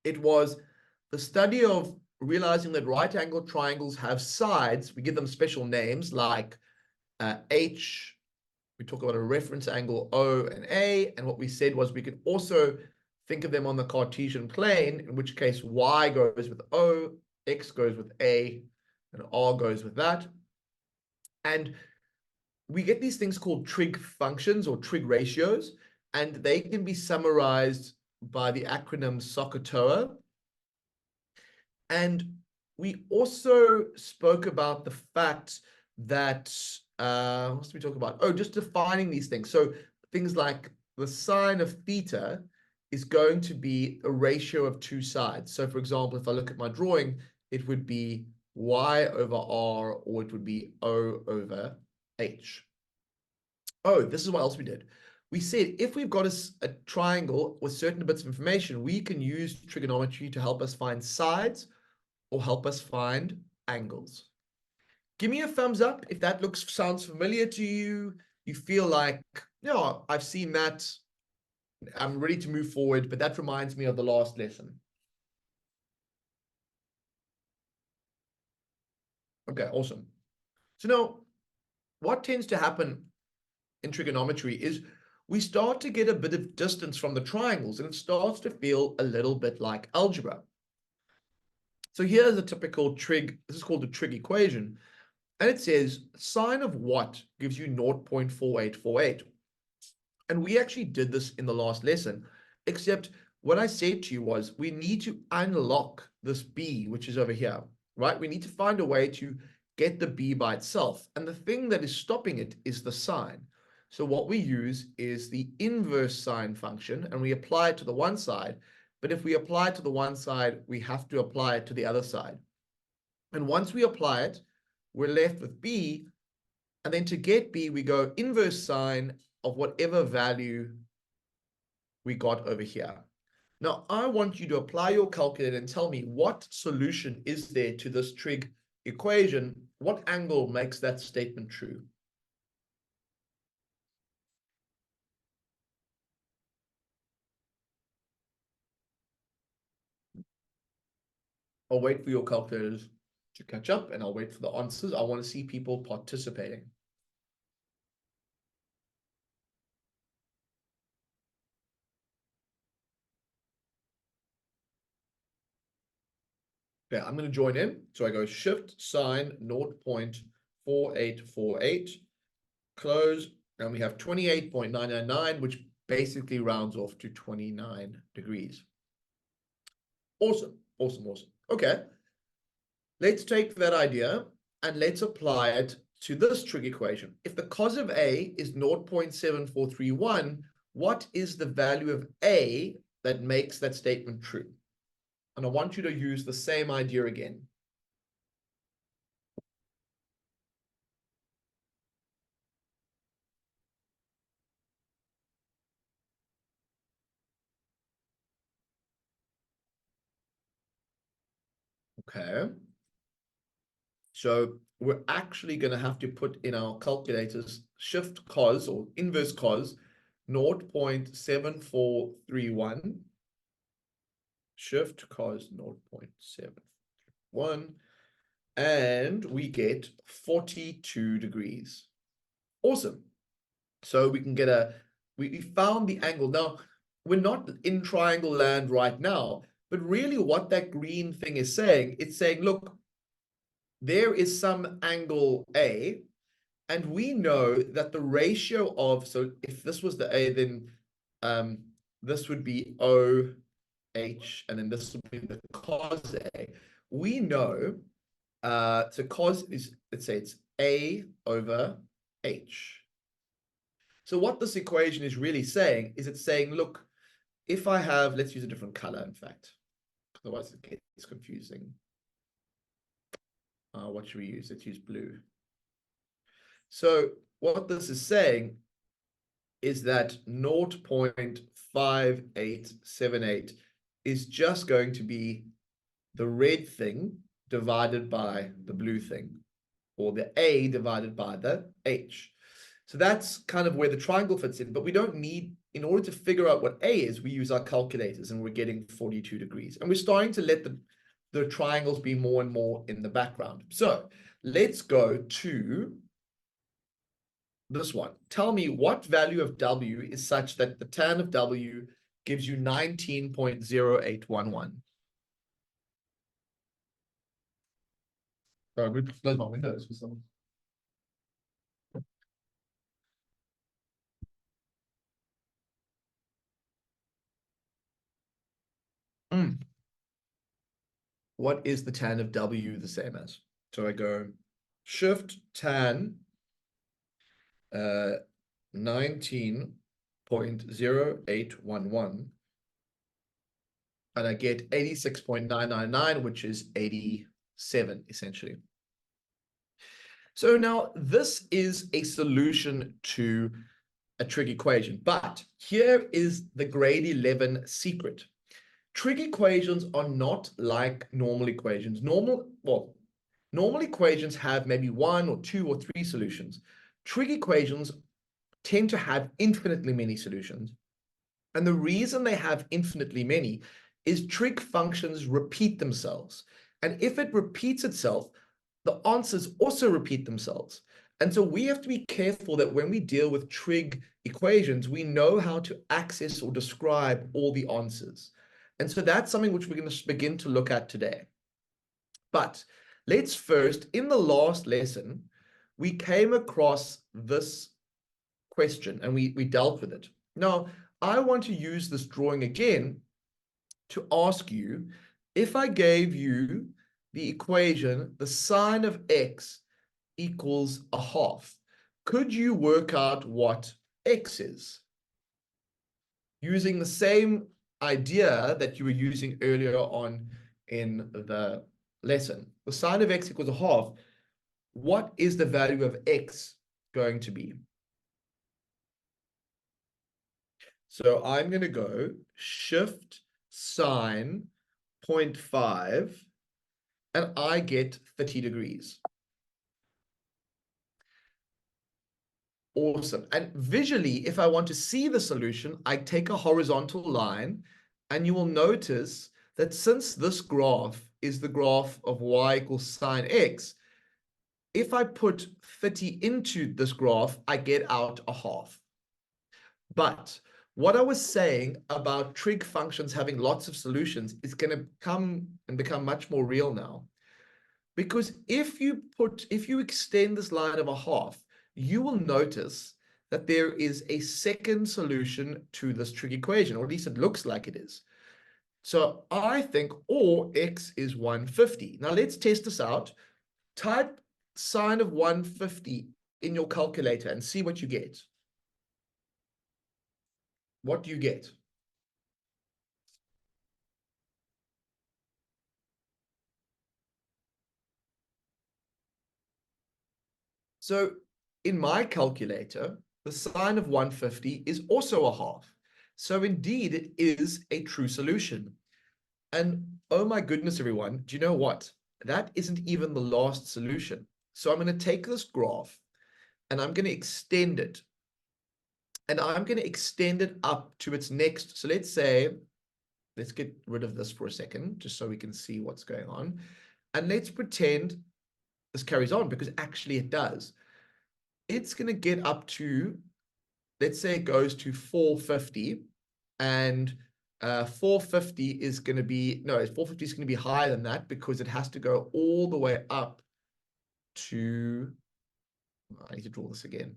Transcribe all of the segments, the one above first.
It was the study of realizing that right angled triangles have sides. We give them special names like H. We talk about a reference angle O and A. And what we said was we could also think of them on the Cartesian plane, in which case Y goes with O, X goes with A, and R goes with that. And we get these things called trig functions or trig ratios, and they can be summarized by the acronym SOHCAHTOA. And we also spoke about the fact that, what did we talk about? Oh, just defining these things. So things like the sine of theta is going to be a ratio of two sides. So for example, if I look at my drawing, it would be y over r, or it would be o over h. Oh, this is what else we did. We said if we've got a triangle with certain bits of information, we can use trigonometry to help us find sides or help us find angles. Give me a thumbs up if that sounds familiar to you. You feel like, no, I've seen that. I'm ready to move forward, but that reminds me of the last lesson. Okay, awesome. So now, what tends to happen in trigonometry is we start to get a bit of distance from the triangles, and it starts to feel a little bit like algebra. So here's a typical trig. This is called the trig equation. And it says sine of what gives you 0.4848. And we actually did this in the last lesson, except what I said to you was we need to unlock this b, which is over here, right? We need to find a way to get the b by itself. And the thing that is stopping it is the sine. So what we use is the inverse sine function, and we apply it to the one side. But if we apply it to the one side, we have to apply it to the other side. And once we apply it, we're left with b, and then to get b, we go inverse sine of whatever value we got over here. Now, I want you to apply your calculator and tell me what solution is there to this trig equation. What angle makes that statement true? I'll wait for your calculators to catch up, and I'll wait for the answers. I want to see people participating. Okay, I'm going to join in. So I go shift sine 0.4848, close, and we have 28.999, which basically rounds off to 29 degrees. Awesome, awesome, awesome. Okay, let's take that idea and let's apply it to this trig equation. If the cos of A is 0.7431, what is the value of A that makes that statement true? And I want you to use the same idea again. Okay. So we're actually going to have to put in our calculators shift cos or inverse cos 0.7431. Shift cos 0.731, and we get 42 degrees. Awesome. So we can get we found the angle. Now, we're not in triangle land right now, but really what that green thing is saying, it's saying, look, there is some angle A, and we know that the ratio of, so if this was the A, then this would be O, H, and then this would be the cos A. We know, so cos is, let's say it's A over H. So what this equation is really saying is it's saying, look, if I have, let's use a different color, in fact, otherwise it gets confusing. What should we use? Let's use blue. So what this is saying is that 0.5878 is just going to be the red thing divided by the blue thing, or the A divided by the H. So that's kind of where the triangle fits in, but we don't need in order to figure out what A is, we use our calculators, and we're getting 42 degrees. And we're starting to let the triangles be more and more in the background. So let's go to this one. Tell me what value of W is such that the tan of W gives you 19.0811. I'm going to close my windows for some. What is the tan of W the same as? So I go shift tan 19.0811, and I get 86.999, which is 87 essentially. So now this is a solution to a trig equation, but here is the grade 11 secret. Trig equations are not like normal equations. Normal equations have maybe 1 or 2 or 3 solutions. Trig equations tend to have infinitely many solutions. And the reason they have infinitely many is trig functions repeat themselves. And if it repeats itself, the answers also repeat themselves. And so we have to be careful that when we deal with trig equations, we know how to access or describe all the answers. And so that's something which we're going to begin to look at today. But let's first, in the last lesson, we came across this question and we dealt with it. Now, I want to use this drawing again to ask you, if I gave you the equation, the sine of x equals a half, could you work out what x is? Using the same idea that you were using earlier on in the lesson. The sine of x equals a half. What is the value of x going to be? So I'm going to go shift sine 0.5, and I get 30 degrees. Awesome. And visually, if I want to see the solution, I take a horizontal line, and you will notice that since this graph is the graph of y equals sine x, if I put 30 into this graph, I get out a half. But what I was saying about trig functions having lots of solutions is going to come and become much more real now. Because if you extend this line of a half, you will notice that there is a second solution to this trig equation, or at least it looks like it is. So I think x is 150. Now let's test this out. Type sine of 150 in your calculator and see what you get. What do you get? So in my calculator, the sine of 150 is also a half. So indeed, it is a true solution. And oh my goodness, everyone, do you know what? That isn't even the last solution. So I'm going to take this graph and I'm going to extend it. And I'm going to extend it up to its next. So let's get rid of this for a second, just so we can see what's going on. And let's pretend this carries on, because actually it does. It's going to get up to, let's say it goes to 450, and 450 is going to be, no, 450 is going to be higher than that, because it has to go all the way up to, I need to draw this again.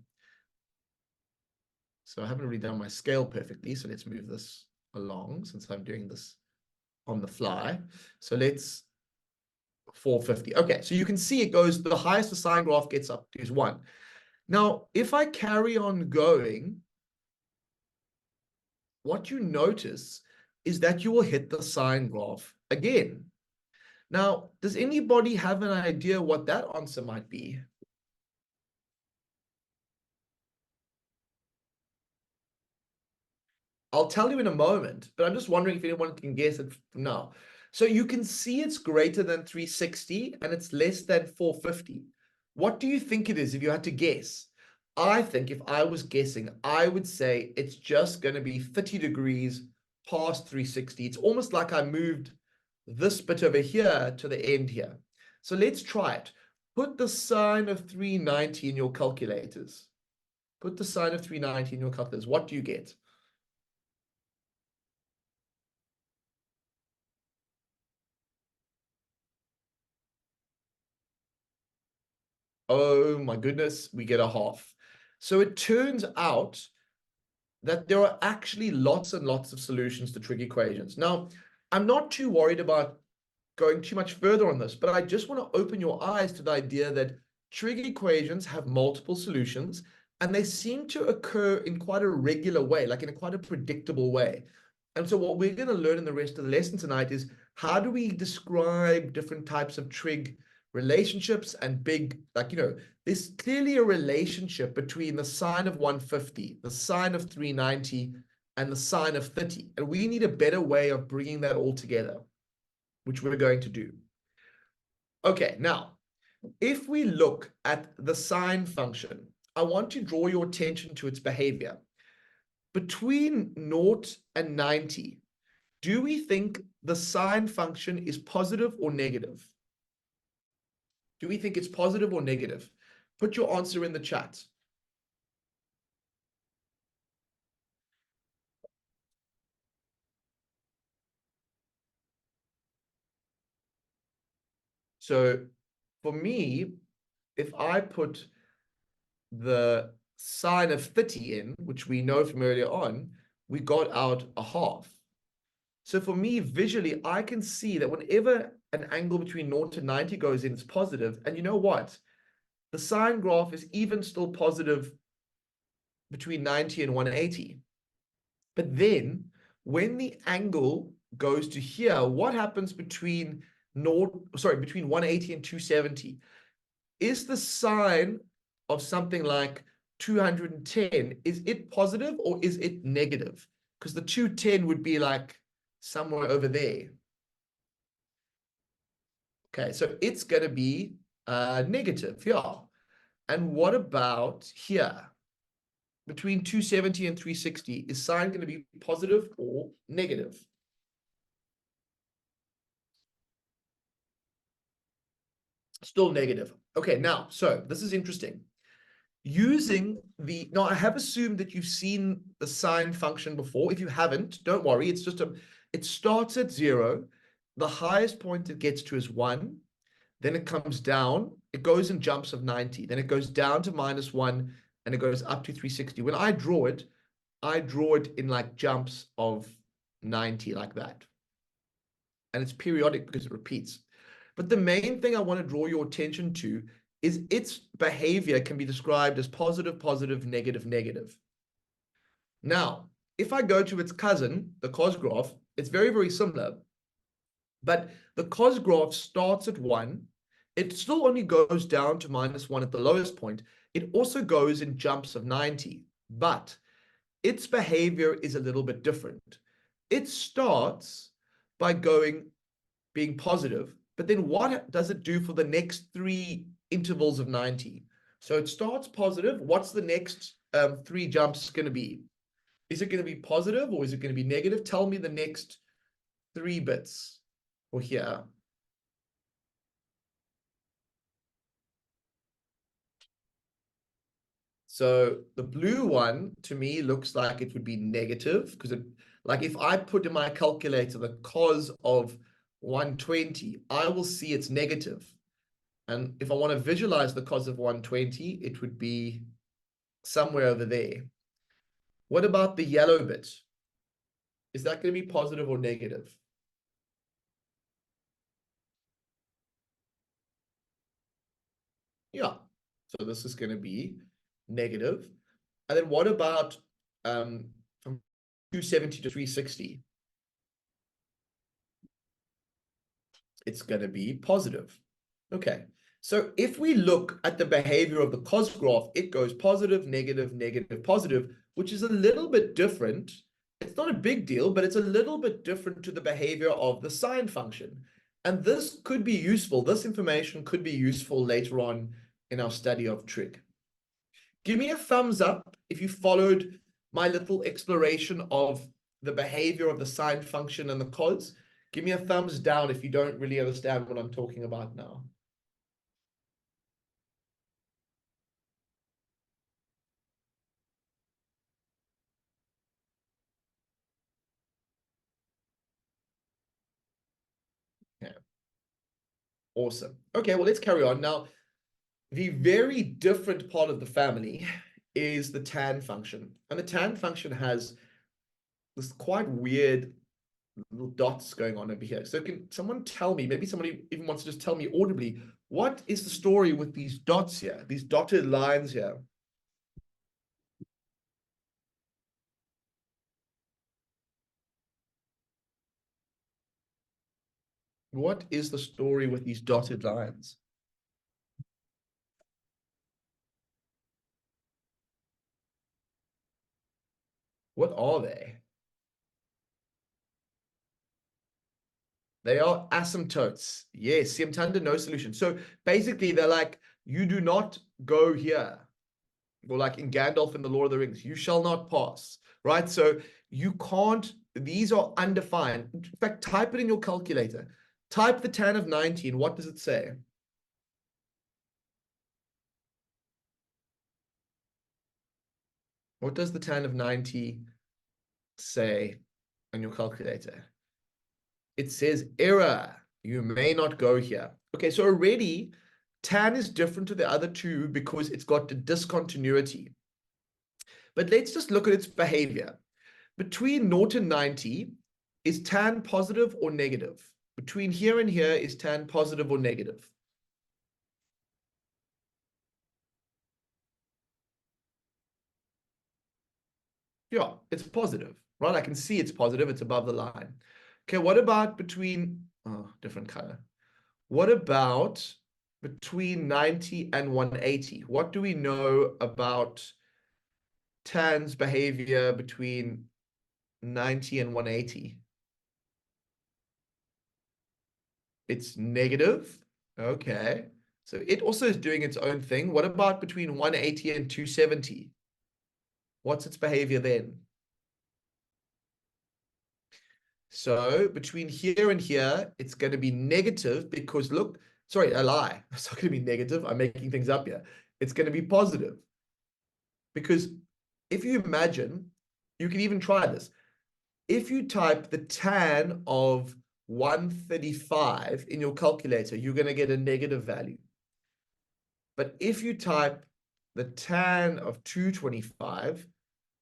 So I haven't really done my scale perfectly, so let's move this along since I'm doing this on the fly. So let's 450. Okay, so you can see it goes, the highest the sine graph gets up to is 1. Now, if I carry on going, what you notice is that you will hit the sine graph again. Now, does anybody have an idea what that answer might be? I'll tell you in a moment, but I'm just wondering if anyone can guess it from now. So you can see it's greater than 360 and it's less than 450. What do you think it is if you had to guess? I think if I was guessing, I would say it's just going to be 30 degrees past 360. It's almost like I moved this bit over here to the end here. So let's try it. Put the sine of 390 in your calculators. Put the sine of 390 in your calculators. What do you get? Oh my goodness, we get a half. So it turns out that there are actually lots and lots of solutions to trig equations. Now, I'm not too worried about going too much further on this, but I just want to open your eyes to the idea that trig equations have multiple solutions, and they seem to occur in quite a regular way, like in a quite a predictable way. And so what we're going to learn in the rest of the lesson tonight is how do we describe different types of trig relationships and big, like, there's clearly a relationship between the sine of 150, the sine of 390, and the sine of 30. And we need a better way of bringing that all together, which we're going to do. Okay, now, if we look at the sine function, I want to draw your attention to its behavior. Between 0 and 90, do we think the sine function is positive or negative? Do we think it's positive or negative? Put your answer in the chat. So for me, if I put the sine of 30 in, which we know from earlier on, we got out a half. So for me, visually, I can see that whenever an angle between 0 to 90 goes in, it's positive. And you know what? The sine graph is even still positive between 90 and 180. But then when the angle goes to here, what happens between between 180 and 270? Is the sine of something like 210, is it positive or is it negative? Because the 210 would be like somewhere over there. Okay, so it's going to be negative, yeah. And what about here? Between 270 and 360, is sine going to be positive or negative? Still negative. Okay, now, so this is interesting. Now I have assumed that you've seen the sine function before. If you haven't, don't worry. It's just it starts at 0. The highest point it gets to is 1. Then it comes down. It goes in jumps of 90. Then it goes down to -1, and it goes up to 360. When I draw it in like jumps of 90, like that. And it's periodic because it repeats. But the main thing I want to draw your attention to is its behavior can be described as positive, positive, negative, negative. Now, if I go to its cousin, the cos graph, it's very, very similar. But the cos graph starts at 1. It still only goes down to -1 at the lowest point. It also goes in jumps of 90. But its behavior is a little bit different. It starts by being positive, but then what does it do for the next 3 intervals of 90? So it starts positive. What's the next 3 jumps going to be? Is it going to be positive or is it going to be negative? Tell me the next 3 bits for here. So the blue one to me looks like it would be negative because like if I put in my calculator the cos of 120, I will see it's negative. And if I want to visualize the cos of 120, it would be somewhere over there. What about the yellow bit? Is that going to be positive or negative? Yeah. So this is going to be negative. And then what about from 270 to 360? It's going to be positive. Okay. So if we look at the behavior of the cos graph, it goes positive, negative, negative, positive, which is a little bit different. It's not a big deal, but it's a little bit different to the behavior of the sine function. And this could be useful. This information could be useful later on in our study of trig. Give me a thumbs up if you followed my little exploration of the behavior of the sine function and the cos. Give me a thumbs down if you don't really understand what I'm talking about now. Yeah. Awesome. Okay, well, let's carry on. Now, the very different part of the family is the tan function. And the tan function has this quite weird little dots going on over here. So can someone tell me, maybe somebody even wants to just tell me audibly, what is the story with these dots here, these dotted lines here? What is the story with these dotted lines? What are they? They are asymptotes. Yes, Siamtanda, no solution. So basically, they're like, you do not go here. Or like in Gandalf in the Lord of the Rings, you shall not pass, right? So you can't, these are undefined. In fact, type it in your calculator. Type the tan of 90, and what does it say? What does the tan of 90 say on your calculator? It says error. You may not go here. Okay, so already tan is different to the other two because it's got the discontinuity. But let's just look at its behavior. Between 0 and 90, is tan positive or negative? Between here and here, is tan positive or negative? Yeah, it's positive, right? I can see it's positive. It's above the line. Okay, what about between, oh, different color. What about between 90 and 180? What do we know about tan's behavior between 90 and 180? It's negative. Okay. So it also is doing its own thing. What about between 180 and 270? What's its behavior then? So between here and here, it's going to be negative because look, sorry, a lie. It's not going to be negative. I'm making things up here. It's going to be positive because if you imagine, you can even try this. If you type the tan of 135 in your calculator, you're going to get a negative value. But if you type the tan of 225,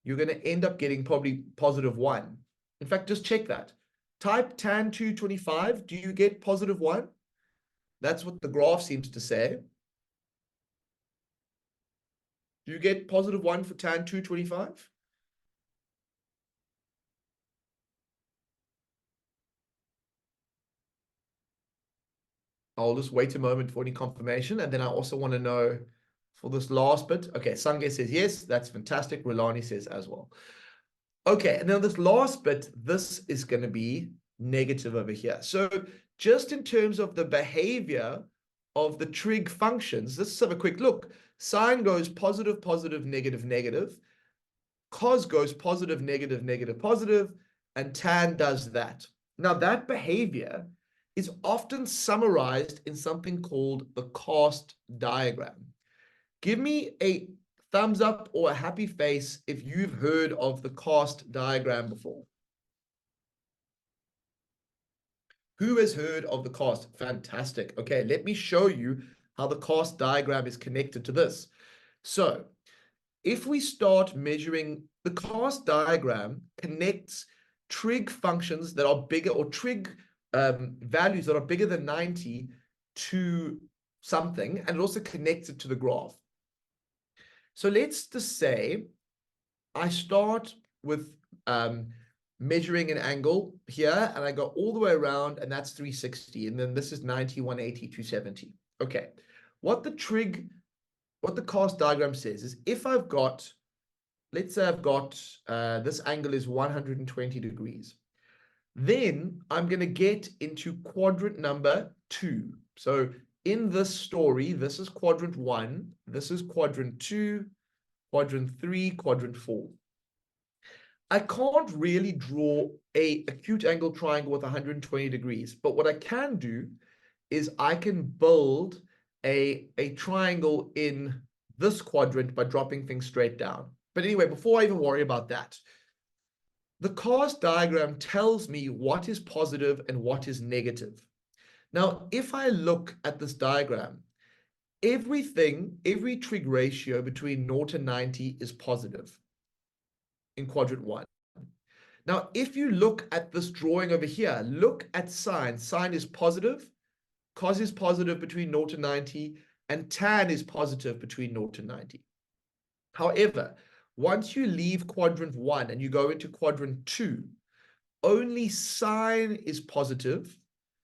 you're going to end up getting probably positive 1. In fact, just check that. Type tan 225, do you get positive 1? That's what the graph seems to say. Do you get positive 1 for tan 225? I'll just wait a moment for any confirmation. And then I also want to know for this last bit. Okay, Sange says yes, that's fantastic. Rolani says as well. Okay, and now this last bit, this is going to be negative over here. So just in terms of the behavior of the trig functions, let's have a quick look. Sine goes positive, positive, negative, negative. Cos goes positive, negative, negative, positive, and tan does that. Now that behavior is often summarized in something called the cast diagram. Give me a thumbs up or a happy face if you've heard of the cast diagram before. Who has heard of the cast? Fantastic. Okay, let me show you how the cast diagram is connected to this. So if we start measuring, the cast diagram connects trig functions that are bigger, or trig values that are bigger than 90 to something, and it also connects it to the graph. So let's just say I start with measuring an angle here, and I go all the way around, and that's 360, and then this is 90, 180, 270. Okay, what the cast diagram says is if I've got, let's say I've got, this angle is 120 degrees, then I'm going to get into quadrant number 2. So in this story, this is quadrant 1, this is quadrant 2, quadrant 3, quadrant 4. I can't really draw a acute angle triangle with 120 degrees, but what I can do is I can build a triangle in this quadrant by dropping things straight down. But anyway, before I even worry about that, the cast diagram tells me what is positive and what is negative. Now, if I look at this diagram, every trig ratio between 0 and 90 is positive in quadrant 1. Now, if you look at this drawing over here, look at sine. Sine is positive, cos is positive between 0 and 90, and tan is positive between 0 and 90. However, once you leave quadrant 1 and you go into quadrant 2, only sine is positive,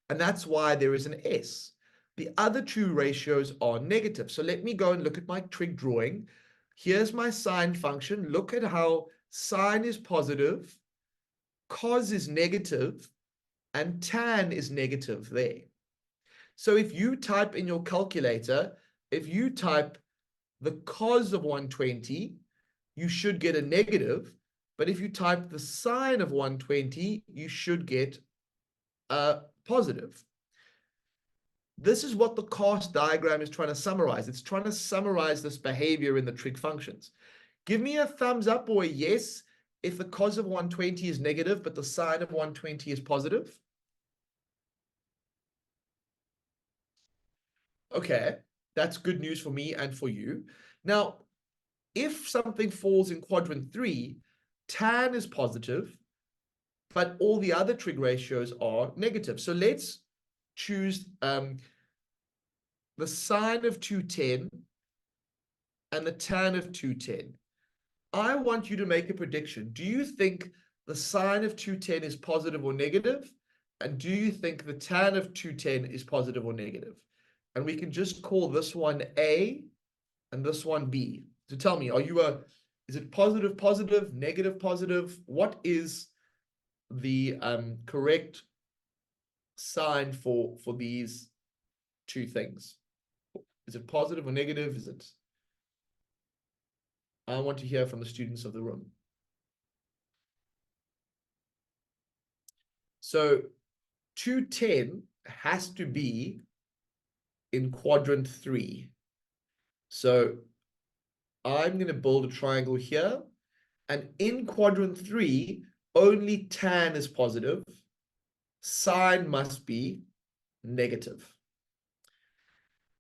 and that's why there is an S. The other two ratios are negative. So let me go and look at my trig drawing. Here's my sine function. Look at how sine is positive, cos is negative, and tan is negative there. So if you type in your calculator, if you type the cos of 120, you should get a negative. But if you type the sine of 120, you should get a positive. This is what the cast diagram is trying to summarize. It's trying to summarize this behavior in the trig functions. Give me a thumbs up or a yes if the cos of 120 is negative, but the sine of 120 is positive. Okay, that's good news for me and for you. Now, if something falls in quadrant 3, tan is positive, but all the other trig ratios are negative. So let's choose the sine of 210 and the tan of 210. I want you to make a prediction. Do you think the sine of 210 is positive or negative? And do you think the tan of 210 is positive or negative? And we can just call this one A and this one B. So tell me, is it positive, positive, negative, positive? What is the correct sign for these two things? Is it positive or negative? I want to hear from the students of the room. So 210 has to be in quadrant 3. So I'm going to build a triangle here. And in quadrant 3, only tan is positive. Sine must be negative.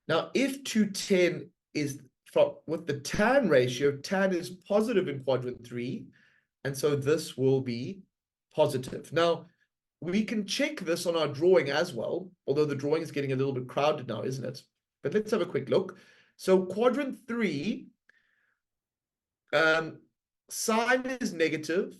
Now, if 210 is with the tan ratio, tan is positive in quadrant 3. And so this will be positive. Now, we can check this on our drawing as well, although the drawing is getting a little bit crowded now, isn't it? But let's have a quick look. So quadrant 3, sine is negative,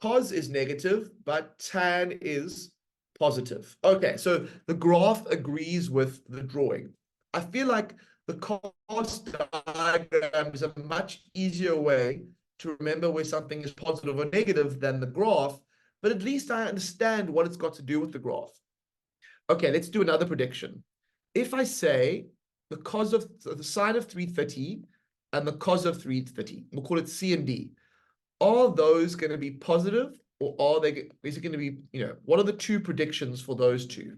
cos is negative, but tan is positive. Okay, so the graph agrees with the drawing. I feel like the cast diagram is a much easier way to remember where something is positive or negative than the graph, but at least I understand what it's got to do with the graph. Okay, let's do another prediction. If I say the sine of 330 and the cos of 330, we'll call it C and D. Are those going to be positive, or is it going to be, what are the two predictions for those two?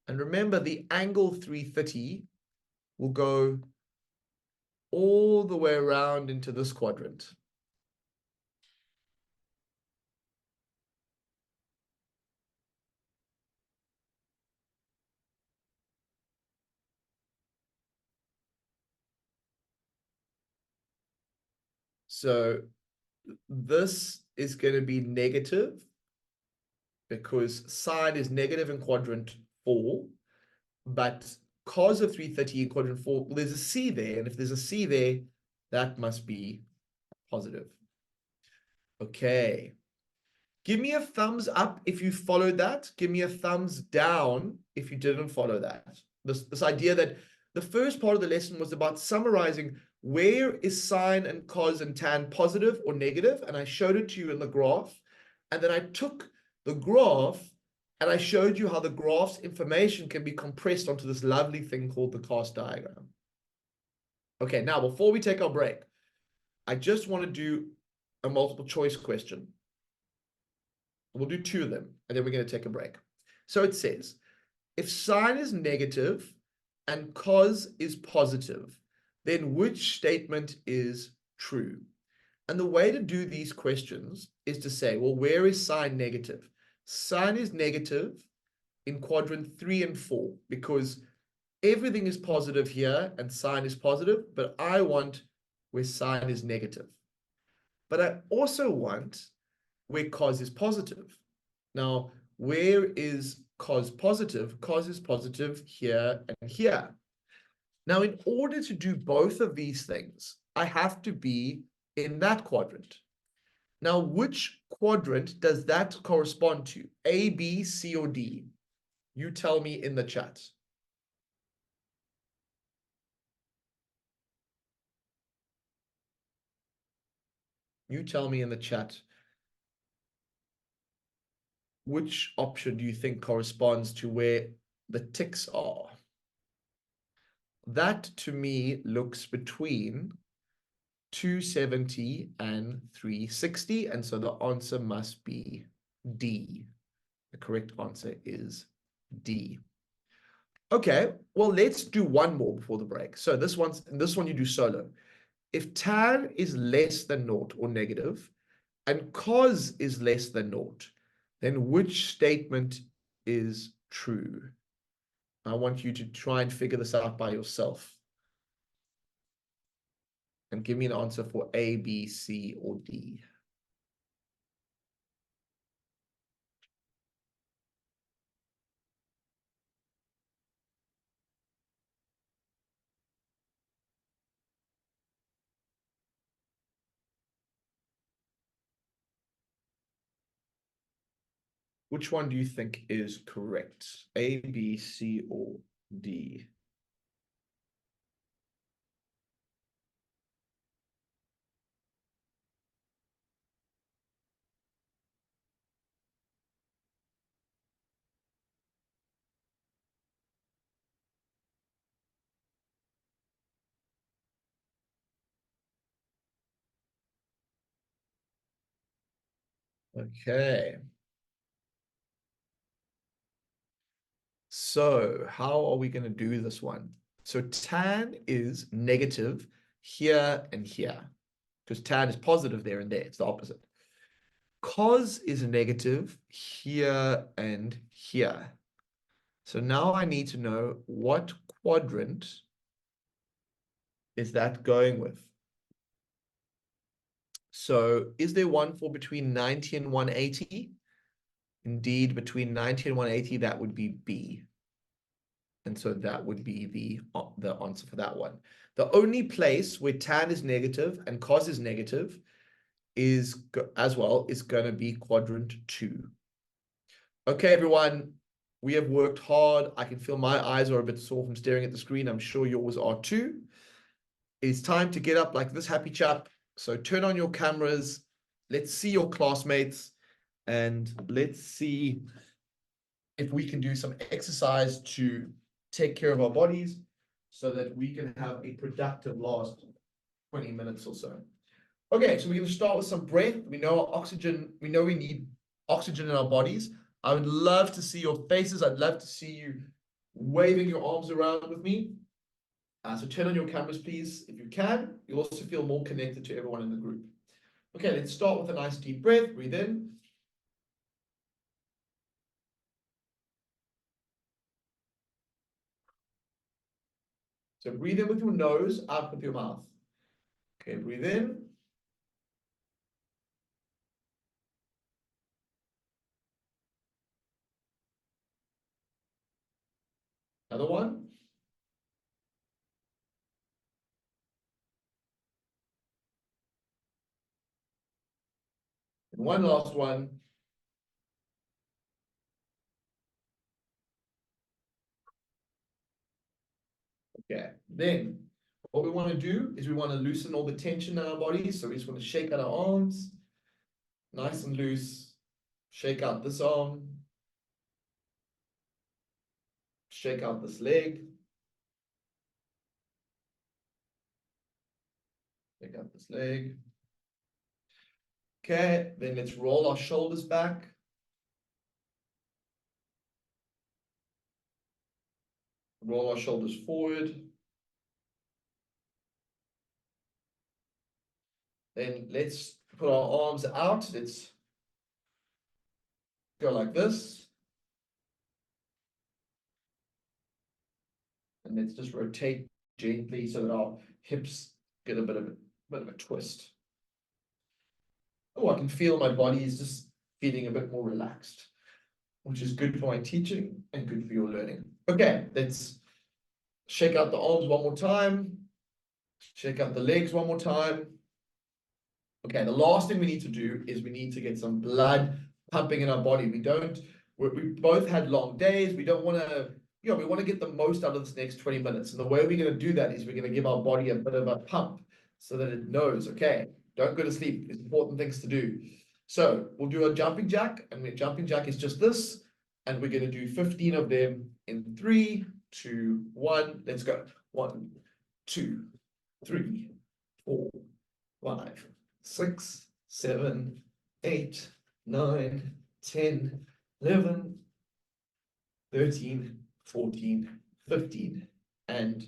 And remember, the angle 330 will go all the way around into this quadrant. So this is going to be negative because sine is negative in quadrant 4, but cos of 330 in quadrant 4, well, there's a C there, and if there's a C there, that must be positive. Okay. Give me a thumbs up if you followed that. Give me a thumbs down if you didn't follow that. This idea that the first part of the lesson was about summarizing where is sine and cos and tan positive or negative, and I showed it to you in the graph. And then I took the graph and I showed you how the graph's information can be compressed onto this lovely thing called the cast diagram. Okay, now before we take our break, I just want to do a multiple choice question. We'll do two of them, and then we're going to take a break. So it says, if sine is negative and cos is positive, then which statement is true? And the way to do these questions is to say, well, where is sine negative? Sine is negative in quadrant 3 and 4 because everything is positive here and sine is positive, but I want where sine is negative. But I also want where cos is positive. Now, where is cos positive? Cos is positive here and here. Now, in order to do both of these things, I have to be in that quadrant. Now, which quadrant does that correspond to? A, B, C, or D? You tell me in the chat. You tell me in the chat. Which option do you think corresponds to where the ticks are? That to me looks between 270 and 360, and so the answer must be D. The correct answer is D. Okay, well, let's do one more before the break. So this one you do solo. If tan is less than naught or negative, and cos is less than naught, then which statement is true? I want you to try and figure this out by yourself. And give me an answer for A, B, C, or D. Which one do you think is correct? A, B, C, or D? Okay. So how are we going to do this one? So tan is negative here and here, because tan is positive there and there. It's the opposite. Cos is negative here and here. So now I need to know what quadrant is that going with. So is there one for between 90 and 180? Indeed, between 90 and 180, that would be B. And so that would be the answer for that one. The only place where tan is negative and cos is negative is as well is going to be quadrant 2. Okay, everyone, we have worked hard. I can feel my eyes are a bit sore from staring at the screen. I'm sure yours are too. It's time to get up like this happy chap. So turn on your cameras. Let's see your classmates and let's see if we can do some exercise to take care of our bodies so that we can have a productive last 20 minutes or so. Okay, so we're going to start with some breath. We know oxygen, we know we need oxygen in our bodies. I would love to see your faces. I'd love to see you waving your arms around with me. So turn on your cameras, please, if you can. You'll also feel more connected to everyone in the group. Okay, let's start with a nice deep breath. Breathe in. So breathe in with your nose, out with your mouth. Okay, breathe in. Another one. And one last one. Okay, then what we want to do is we want to loosen all the tension in our bodies. So we just want to shake out our arms, nice and loose. Shake out this arm. Shake out this leg. Pick up this leg. Okay, then let's roll our shoulders back. Roll our shoulders forward. Then let's put our arms out. Let's go like this. And let's just rotate gently so that our hips get a bit of a twist. Oh, I can feel my body is just feeling a bit more relaxed, which is good for my teaching and good for your learning. Okay, let's shake out the arms one more time. Shake out the legs one more time. Okay, the last thing we need to do is we need to get some blood pumping in our body. We both had long days. We don't want to, we want to get the most out of this next 20 minutes. And the way we're going to do that is we're going to give our body a bit of a pump so that it knows, okay, don't go to sleep. There's important things to do. So we'll do a jumping jack, and the jumping jack is just this. And we're going to do 15 of them in 3, 2, 1. Let's go. 1, 2, 3, 4, 5, 6, 7, 8, 9, 10, 11, 13, 14, 15. And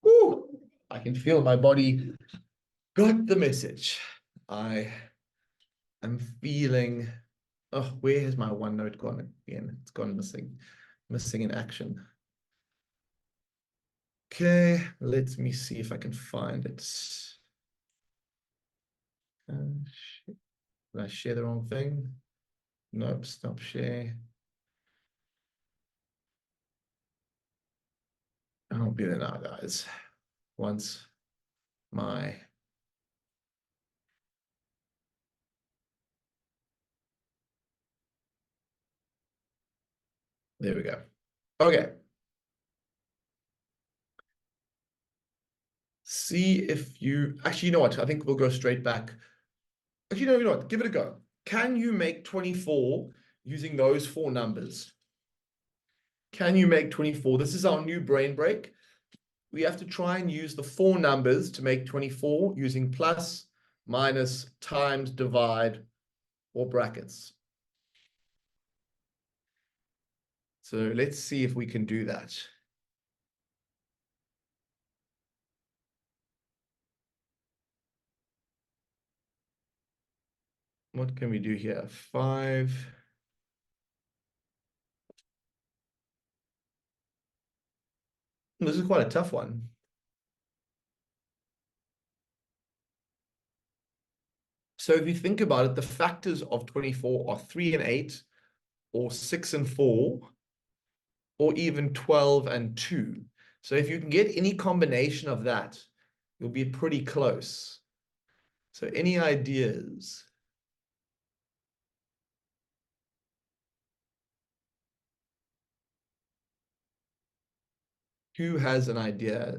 whoo, I can feel my body got the message. I am feeling, oh, where has my OneNote gone again? It's gone missing in action. Okay, let me see if I can find it. Did I share the wrong thing? Nope, stop share. I'll be there now, guys. Once my there we go. Okay. See if you actually, you know what? I think we'll go straight back. Actually, no, you know what? Give it a go. Can you make 24 using those 4 numbers? Can you make 24? This is our new brain break. We have to try and use the 4 numbers to make 24 using plus, minus, times, divide, or brackets. So let's see if we can do that. What can we do here? 5. This is quite a tough one. So if you think about it, the factors of 24 are 3 and 8, or 6 and 4, or even 12 and 2. So if you can get any combination of that, you'll be pretty close. So any ideas? Who has an idea?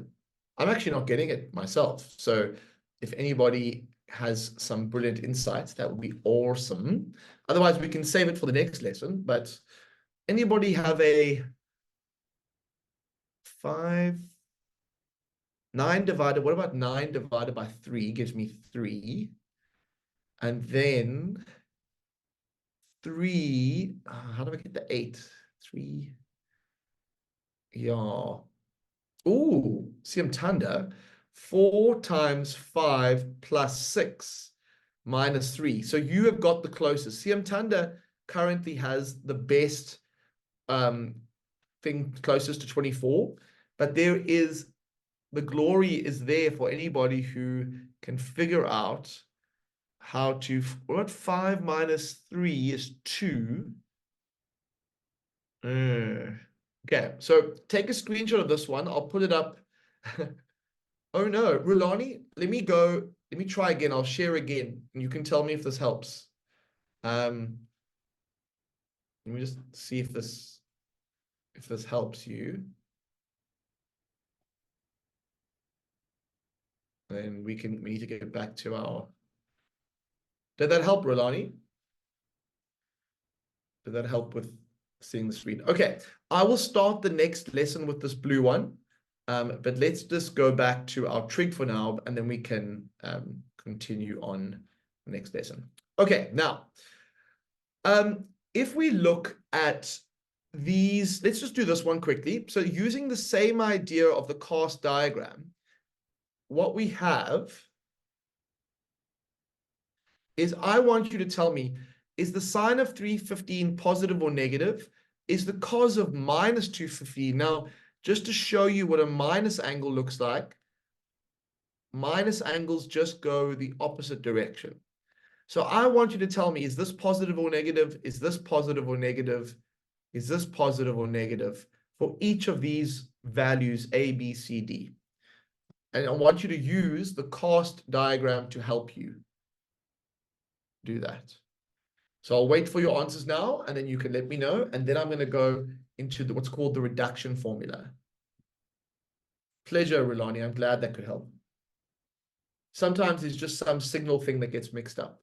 I'm actually not getting it myself. So if anybody has some brilliant insights, that would be awesome. Otherwise, we can save it for the next lesson. But anybody have a 5? 9 divided, what about 9 divided by 3 gives me 3. And then 3, how do I get the 8? 3, yeah. Ooh, Siamtanda, 4 times 5 plus 6 minus 3. So you have got the closest. Siamtanda currently has the best thing closest to 24, but there is, the glory is there for anybody who can figure out how to, what 5 minus 3 is 2. Okay, so take a screenshot of this one. I'll put it up. Oh no, Rulani, let me try again. I'll share again, and you can tell me if this helps. Let me just see if this helps you. Then we need to get back to our. Did that help, Rulani? Did that help with seeing the screen? Okay, I will start the next lesson with this blue one. But let's just go back to our trig for now, and then we can continue on the next lesson. Okay, now, if we look at these, let's just do this one quickly. So using the same idea of the cast diagram, what we have is I want you to tell me, is the sine of 315 positive or negative? Is the cos of minus 215? Now, just to show you what a minus angle looks like, minus angles just go the opposite direction. So I want you to tell me, is this positive or negative? Is this positive or negative? Is this positive or negative for each of these values, A, B, C, D? And I want you to use the cast diagram to help you do that. So I'll wait for your answers now, and then you can let me know. And then I'm going to go into what's called the reduction formula. Pleasure, Rulani. I'm glad that could help. Sometimes it's just some signal thing that gets mixed up.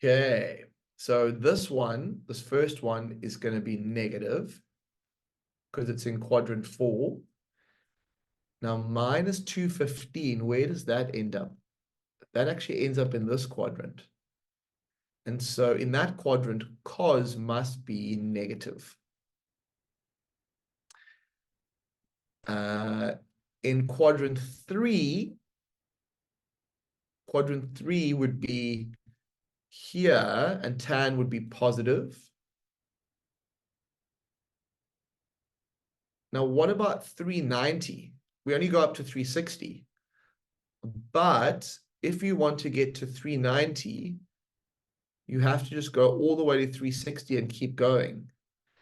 Okay, so this first one is going to be negative because it's in quadrant 4. Now, minus 215, where does that end up? That actually ends up in this quadrant. And so in that quadrant, cos must be negative. In quadrant 3 would be here, and tan would be positive. Now, what about 390? We only go up to 360. But if you want to get to 390, you have to just go all the way to 360 and keep going.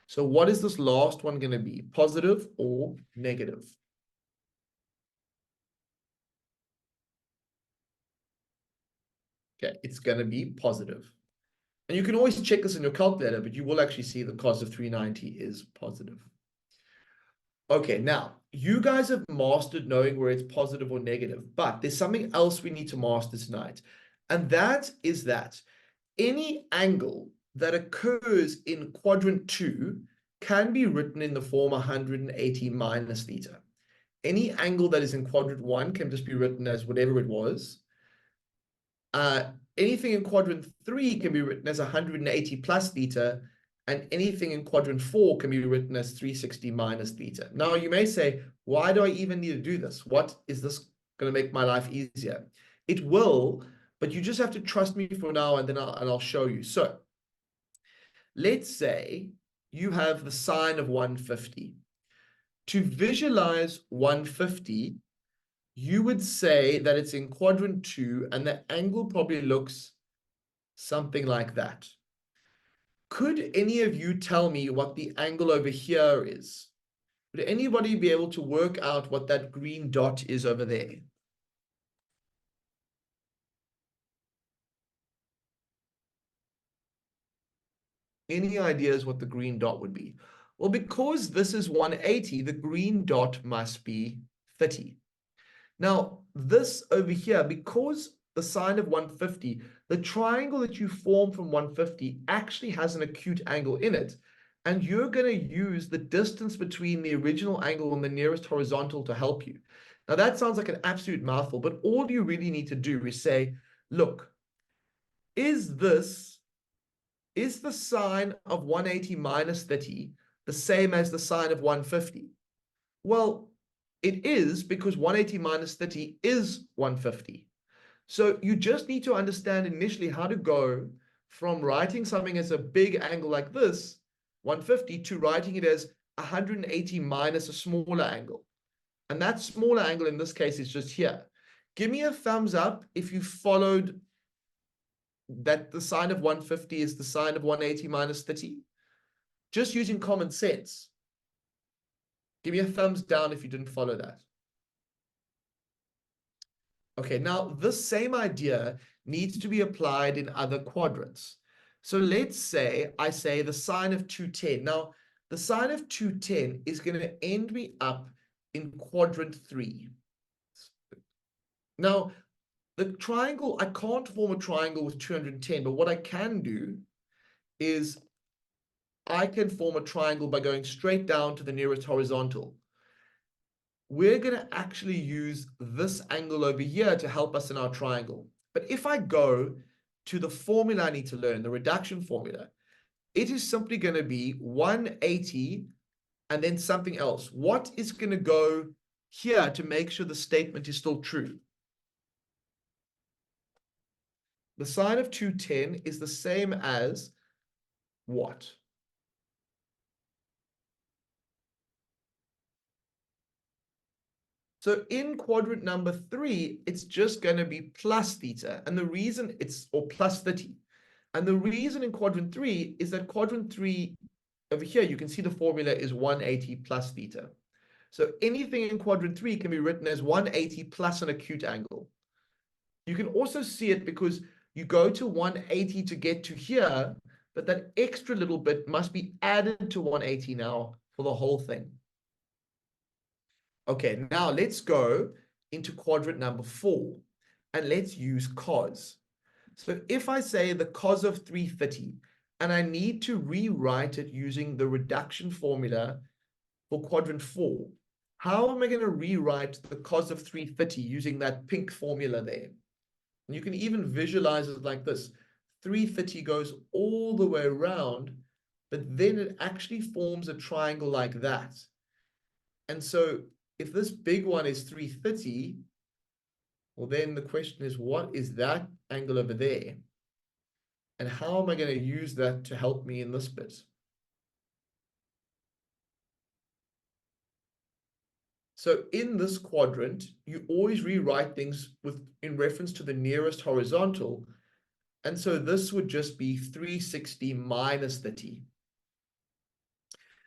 So what is this last one going to be? Positive or negative? Okay, it's going to be positive. And you can always check this in your calculator, but you will actually see the cos of 390 is positive. Okay, now, you guys have mastered knowing where it's positive or negative, but there's something else we need to master tonight. And that is that any angle that occurs in quadrant 2 can be written in the form 180 minus theta. Any angle that is in quadrant 1 can just be written as whatever it was. Anything in quadrant 3 can be written as 180 plus theta, and anything in quadrant 4 can be written as 360 minus theta. Now, you may say, why do I even need to do this? What is this going to make my life easier? It will, but you just have to trust me for now, and then I'll show you. So let's say you have the sine of 150. To visualize 150, you would say that it's in quadrant 2, and the angle probably looks something like that. Could any of you tell me what the angle over here is? Would anybody be able to work out what that green dot is over there? Any ideas what the green dot would be? Well, because this is 180, the green dot must be 30. Now, this over here, because the sine of 150, the triangle that you form from 150 actually has an acute angle in it. And you're going to use the distance between the original angle and the nearest horizontal to help you. Now, that sounds like an absolute mouthful, but all you really need to do is say, look, is the sine of 180 minus 30 the same as the sine of 150? Well, it is, because 180 minus 30 is 150. So you just need to understand initially how to go from writing something as a big angle like this, 150, to writing it as 180 minus a smaller angle. And that smaller angle in this case is just here. Give me a thumbs up if you followed that the sine of 150 is the sine of 180 minus 30. Just using common sense. Give me a thumbs down if you didn't follow that. Okay, now this same idea needs to be applied in other quadrants. So let's say I say the sine of 210. Now, the sine of 210 is going to end me up in quadrant 3. Now, the triangle, I can't form a triangle with 210, but what I can do is I can form a triangle by going straight down to the nearest horizontal. We're going to actually use this angle over here to help us in our triangle. But if I go to the formula I need to learn, the reduction formula, it is simply going to be 180 and then something else. What is going to go here to make sure the statement is still true? The sine of 210 is the same as what? So in quadrant number 3, it's just going to be plus theta. And the reason or plus 30. And the reason in quadrant 3 is that quadrant 3 over here, you can see the formula is 180 plus theta. So anything in quadrant 3 can be written as 180 plus an acute angle. You can also see it because you go to 180 to get to here, but that extra little bit must be added to 180 now for the whole thing. Okay, now let's go into quadrant number 4, and let's use cos. So if I say the cos of 330, and I need to rewrite it using the reduction formula for quadrant 4, how am I going to rewrite the cos of 330 using that pink formula there? And you can even visualize it like this. 330 goes all the way around, but then it actually forms a triangle like that. And so if this big one is 330, well, then the question is, what is that angle over there? And how am I going to use that to help me in this bit? So in this quadrant, you always rewrite things in reference to the nearest horizontal. And so this would just be 360 minus 30.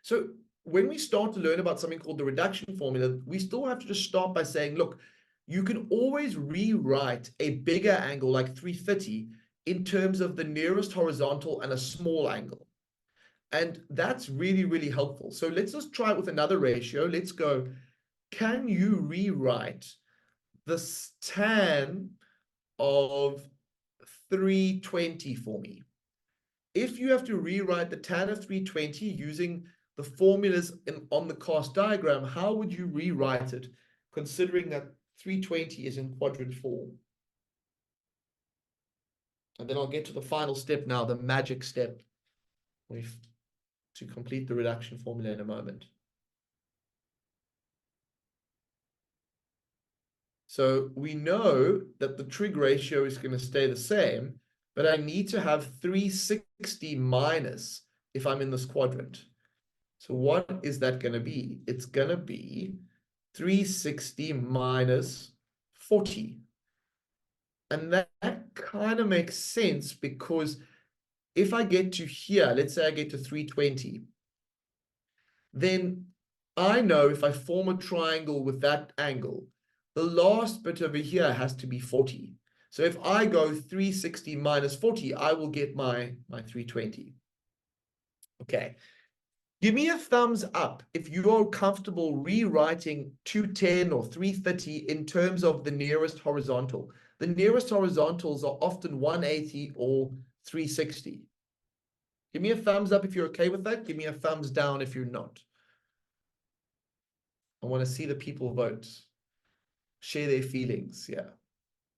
So when we start to learn about something called the reduction formula, we still have to just start by saying, look, you can always rewrite a bigger angle like 330 in terms of the nearest horizontal and a small angle. And that's really, really helpful. So let's just try it with another ratio. Let's go, can you rewrite the tan of 320 for me? If you have to rewrite the tan of 320 using the formulas on the cast diagram, how would you rewrite it, considering that 320 is in quadrant 4? And then I'll get to the final step now, the magic step, to complete the reduction formula in a moment. So we know that the trig ratio is going to stay the same, but I need to have 360 minus if I'm in this quadrant. So what is that going to be? It's going to be 360 minus 40. And that kind of makes sense because if I get to here, let's say I get to 320, then I know if I form a triangle with that angle, the last bit over here has to be 40. So if I go 360 minus 40, I will get my 320. Okay. Give me a thumbs up if you are comfortable rewriting 210 or 330 in terms of the nearest horizontal. The nearest horizontals are often 180 or 360. Give me a thumbs up if you're okay with that. Give me a thumbs down if you're not. I want to see the people vote. Share their feelings, yeah.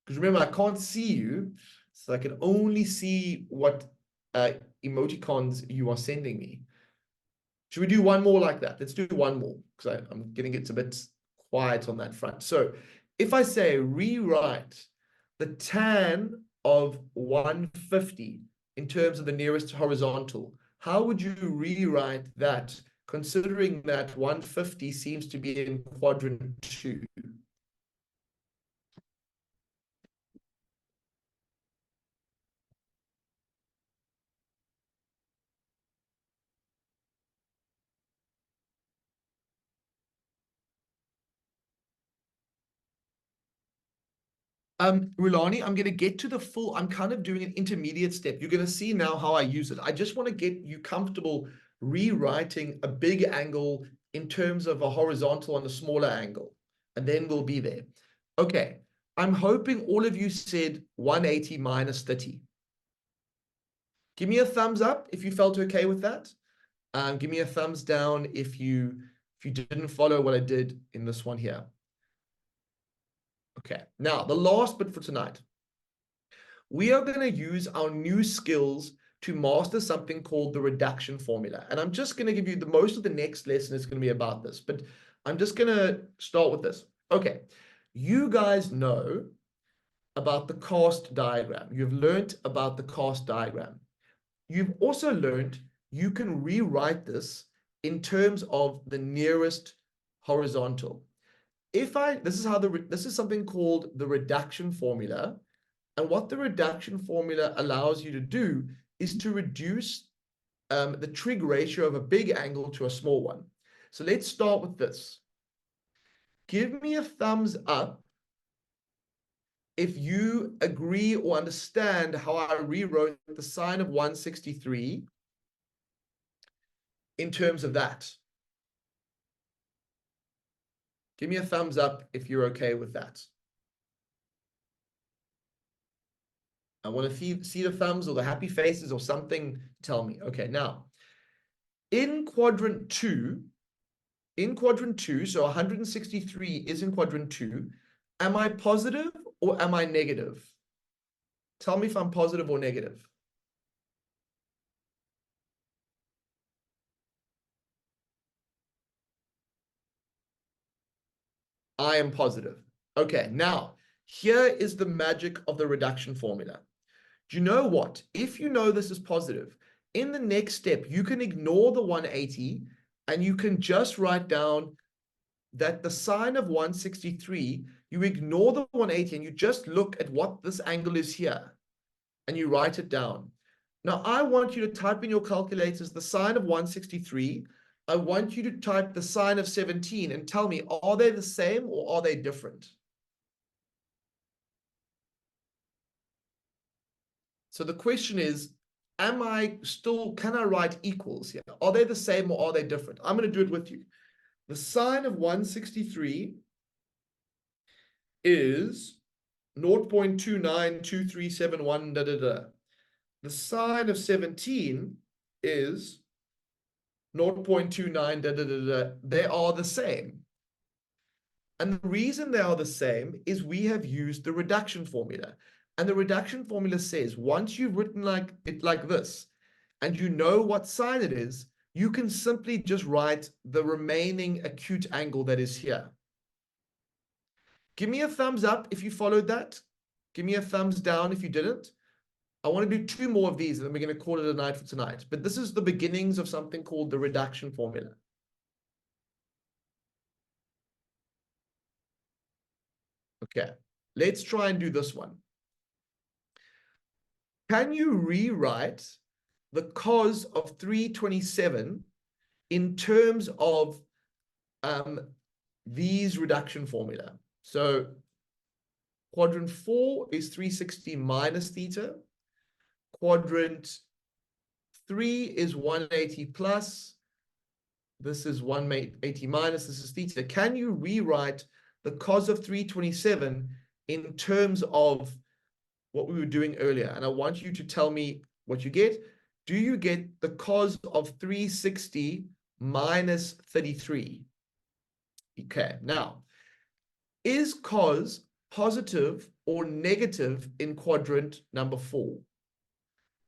Because remember, I can't see you, so I can only see what emoticons you are sending me. Should we do one more like that? Let's do one more, because I'm getting it's a bit quiet on that front. So if I say rewrite the tan of 150 in terms of the nearest horizontal, how would you rewrite that, considering that 150 seems to be in quadrant 2? Rulani, I'm going to get to the full, I'm kind of doing an intermediate step. You're going to see now how I use it. I just want to get you comfortable rewriting a big angle in terms of a horizontal on a smaller angle, and then we'll be there. Okay, I'm hoping all of you said 180 minus 30. Give me a thumbs up if you felt okay with that. Give me a thumbs down if you didn't follow what I did in this one here. Okay, now the last bit for tonight. We are going to use our new skills to master something called the reduction formula. And I'm just going to give you most of the next lesson is going to be about this, but I'm just going to start with this. Okay, you guys know about the cast diagram. You've learned about the cast diagram. You've also learned you can rewrite this in terms of the nearest horizontal. This is something called the reduction formula. And what the reduction formula allows you to do is to reduce the trig ratio of a big angle to a small one. So let's start with this. Give me a thumbs up if you agree or understand how I rewrote the sine of 163 in terms of that. Give me a thumbs up if you're okay with that. I want to see the thumbs or the happy faces or something. Tell me. Okay, now, in quadrant 2, so 163 is in quadrant 2, am I positive or am I negative? Tell me if I'm positive or negative. I am positive. Okay, now, here is the magic of the reduction formula. Do you know what? If you know this is positive, in the next step, you can ignore the 180 and you can just write down that the sine of 163, you ignore the 180 and you just look at what this angle is here and you write it down. Now, I want you to type in your calculators the sine of 163. I want you to type the sine of 17 and tell me, are they the same or are they different? So the question is, can I write equals here? Are they the same or are they different? I'm going to do it with you. The sine of 163 is 0.292371, da, da, da. The sine of 17 is 0.29, da, da, da, da. They are the same. And the reason they are the same is we have used the reduction formula. And the reduction formula says, once you've written it like this, and you know what sine it is, you can simply just write the remaining acute angle that is here. Give me a thumbs up if you followed that. Give me a thumbs down if you didn't. I want to do 2 more of these, and then we're going to call it a night for tonight. But this is the beginnings of something called the reduction formula. Okay, let's try and do this one. Can you rewrite the cos of 327 in terms of these reduction formula? So quadrant 4 is 360 minus theta. Quadrant 3 is 180 plus. This is 180 minus. This is theta. Can you rewrite the cos of 327 in terms of what we were doing earlier? And I want you to tell me what you get. Do you get the cos of 360 minus 33? Okay, now, is cos positive or negative in quadrant number 4?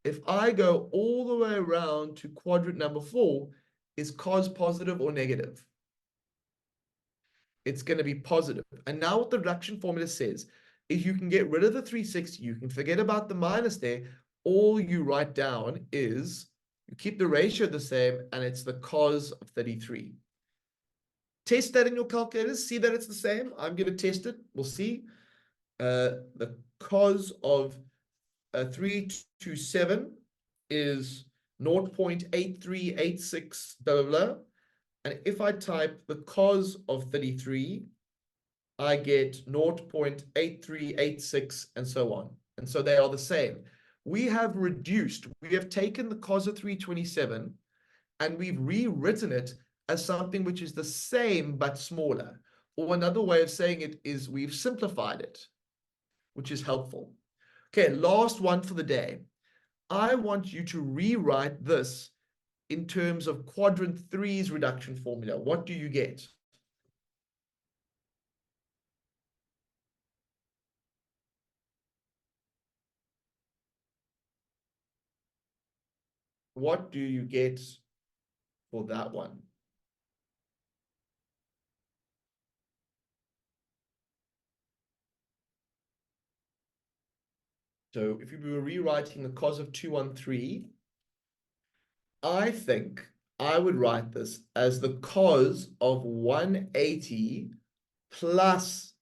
If I go all the way around to quadrant number 4, is cos positive or negative? It's going to be positive. And now what the reduction formula says is you can get rid of the 360, you can forget about the minus there. All you write down is you keep the ratio the same, and it's the cos of 33. Test that in your calculators, see that it's the same. I'm going to test it. We'll see. The cos of 327 is 0.8386, blah, blah, blah. And if I type the cos of 33, I get 0.8386 and so on. And so they are the same. We have taken the cos of 327 and we've rewritten it as something which is the same but smaller. Or another way of saying it is we've simplified it, which is helpful. Okay, last one for the day. I want you to rewrite this in terms of quadrant 3's reduction formula. What do you get? What do you get for that one? So if you were rewriting the cos of 213, I think I would write this as the cos of 180 plus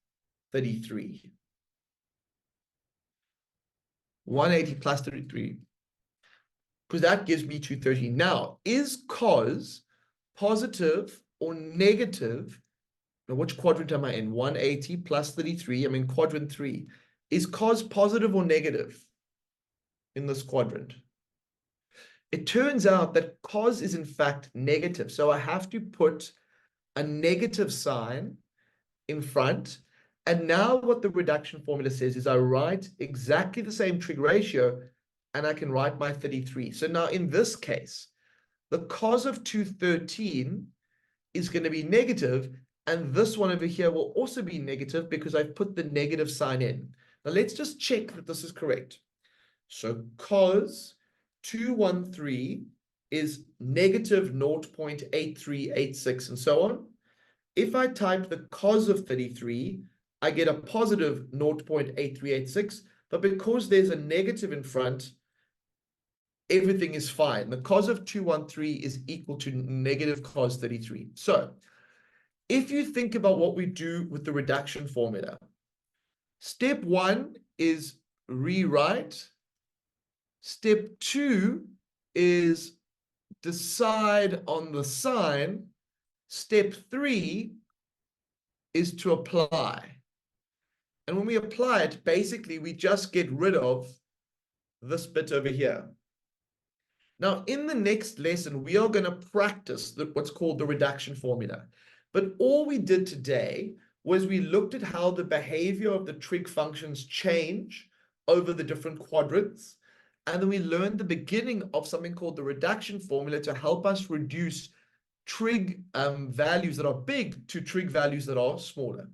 33. 180 plus 33. Because that gives me 213. Now, is cos positive or negative? Now, which quadrant am I in? 180 plus 33. I'm in quadrant 3. Is cos positive or negative in this quadrant? It turns out that cos is in fact negative. So I have to put a negative sign in front. And now what the reduction formula says is I write exactly the same trig ratio, and I can write my 33. So now in this case, the cos of 213 is going to be negative, and this one over here will also be negative because I've put the negative sign in. Now let's just check that this is correct. So cos 213 is negative 0.8386 and so on. If I type the cos of 33, I get a positive 0.8386, but because there's a negative in front, everything is fine. The cos of 213 is equal to negative cos 33. So if you think about what we do with the reduction formula, step 1 is rewrite. Step 2 is decide on the sign. Step 3 is to apply. And when we apply it, basically we just get rid of this bit over here. Now, in the next lesson, we are going to practice what's called the reduction formula. But all we did today was we looked at how the behavior of the trig functions change over the different quadrants. And then we learned the beginning of something called the reduction formula to help us reduce trig values that are big to trig values that are smaller.